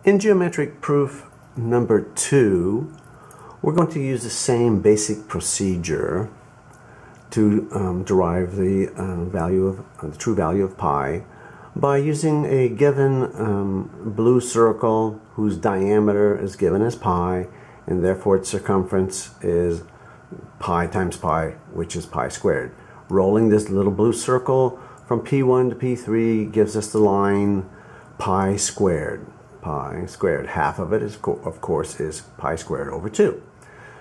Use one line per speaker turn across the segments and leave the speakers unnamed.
In geometric proof number 2, we're going to use the same basic procedure to derive the the true value of pi by using a given blue circle whose diameter is given as pi, and therefore its circumference is pi times pi, which is pi squared. Rolling this little blue circle from P1 to P3 gives us the line pi squared. Pi squared. Half of it, is, of course, is pi squared over 2.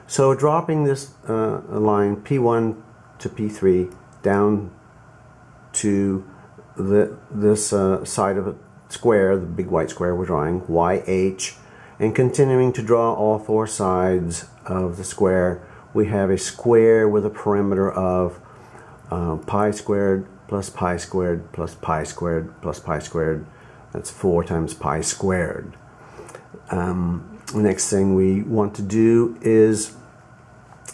So dropping this line P1 to P3 down to this side of a square, the big white square we're drawing, YH, and continuing to draw all four sides of the square, we have a square with a perimeter of pi squared plus pi squared plus pi squared plus pi squared. That's 4 times pi squared. The next thing we want to do is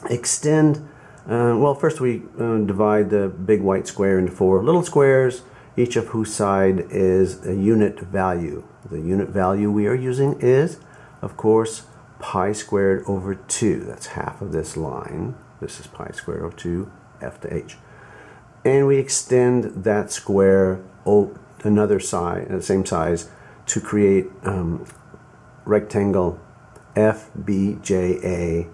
extend, well, first we divide the big white square into 4 little squares, each of whose side is a unit value. The unit value we are using is, of course, pi squared over 2. That's half of this line. This is pi squared over 2, f to h. And we extend that square another side, the same size, to create rectangle FBJA,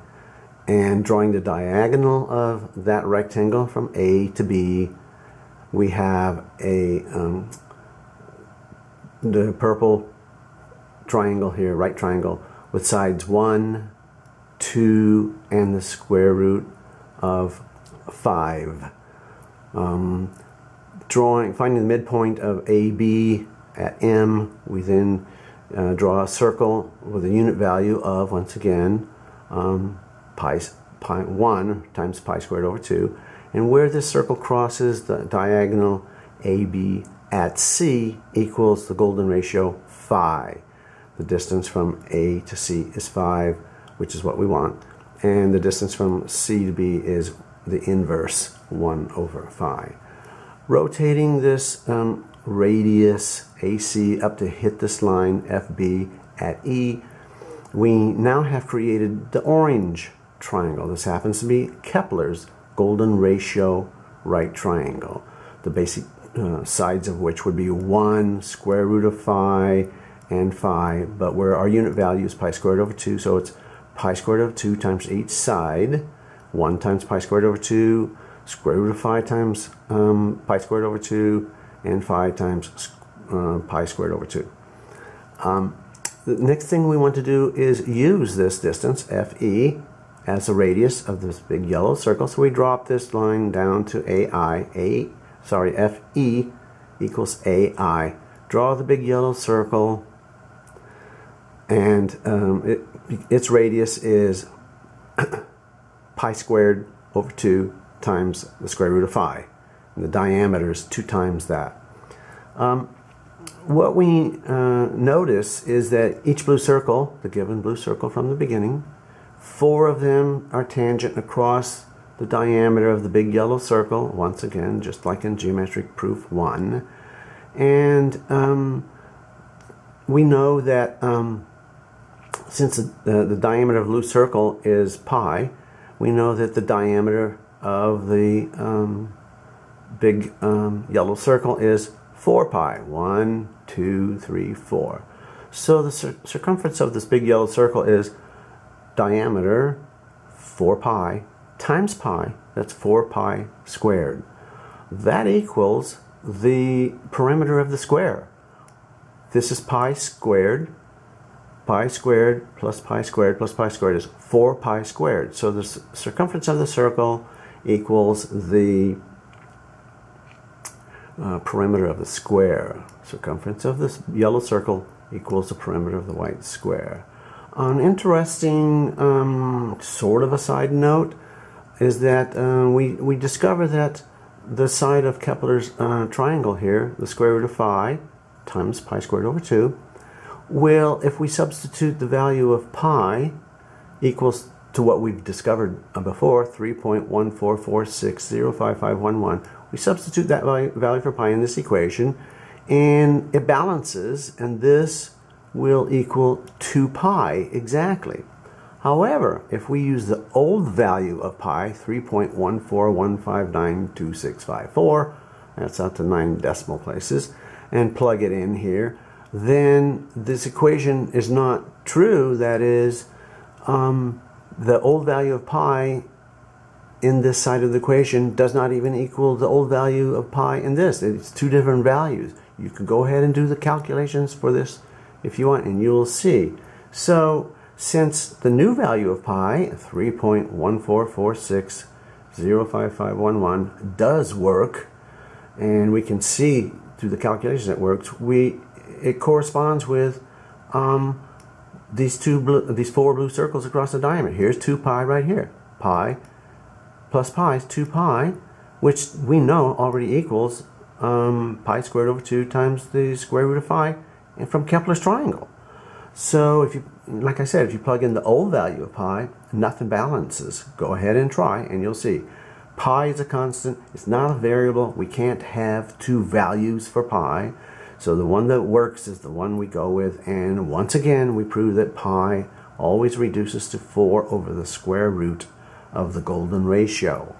and drawing the diagonal of that rectangle from A to B, we have a the purple triangle here, right triangle, with sides 1, 2, and the square root of 5. Finding the midpoint of AB at M, we then draw a circle with a unit value of, once again, pi 1 times pi squared over 2. And where this circle crosses the diagonal AB at C equals the golden ratio phi. The distance from A to C is 5, which is what we want. And the distance from C to B is the inverse, 1 over phi. Rotating this radius AC up to hit this line FB at E, we now have created the orange triangle. This happens to be Kepler's golden ratio right triangle, the basic sides of which would be 1 square root of phi and phi, but where our unit value is pi squared over 2, so it's pi squared over 2 times each side, 1 times pi squared over 2, square root of phi times pi squared over 2, and phi times pi squared over 2. The next thing we want to do is use this distance, FE, as the radius of this big yellow circle. So we drop this line down to FE equals AI. Draw the big yellow circle, and its radius is pi squared over 2 times the square root of phi, and the diameter is 2 times that. What we notice is that each blue circle, the given blue circle from the beginning, 4 of them are tangent across the diameter of the big yellow circle, once again, just like in geometric proof 1. And we know that since the diameter of the blue circle is pi, we know that the diameter of the big yellow circle is 4 pi. 1, 2, 3, 4. So the circumference of this big yellow circle is diameter 4 pi times pi. That's 4 pi squared. That equals the perimeter of the square. This is pi squared. Pi squared plus pi squared plus pi squared is 4 pi squared. So the circumference of the circle equals the perimeter of the square. Circumference of this yellow circle equals the perimeter of the white square. An interesting sort of a side note is that we discover that the side of Kepler's triangle here, the square root of phi times pi squared over 2, will, if we substitute the value of pi equals to what we've discovered before, 3.1446055511, we substitute that value for pi in this equation, and it balances, and this will equal 2 pi exactly. However, if we use the old value of pi, 3.141592654, that's out to 9 decimal places, and plug it in here, then this equation is not true. That is, the old value of pi in this side of the equation does not even equal the old value of pi in this. It's two different values. You can go ahead and do the calculations for this if you want, and you'll see. So since the new value of pi, 3.144605511, does work, and we can see through the calculations it works, it corresponds with these four blue circles across the diamond. Here's 2 pi right here. Pi plus pi is 2 pi, which we know already equals pi squared over 2 times the square root of phi, and from Kepler's triangle. So if you, like I said, if you plug in the old value of pi, nothing balances. Go ahead and try, and you'll see. Pi is a constant. It's not a variable. We can't have two values for pi. So the one that works is the one we go with. And once again, we prove that pi always reduces to 4 over the square root of the golden ratio.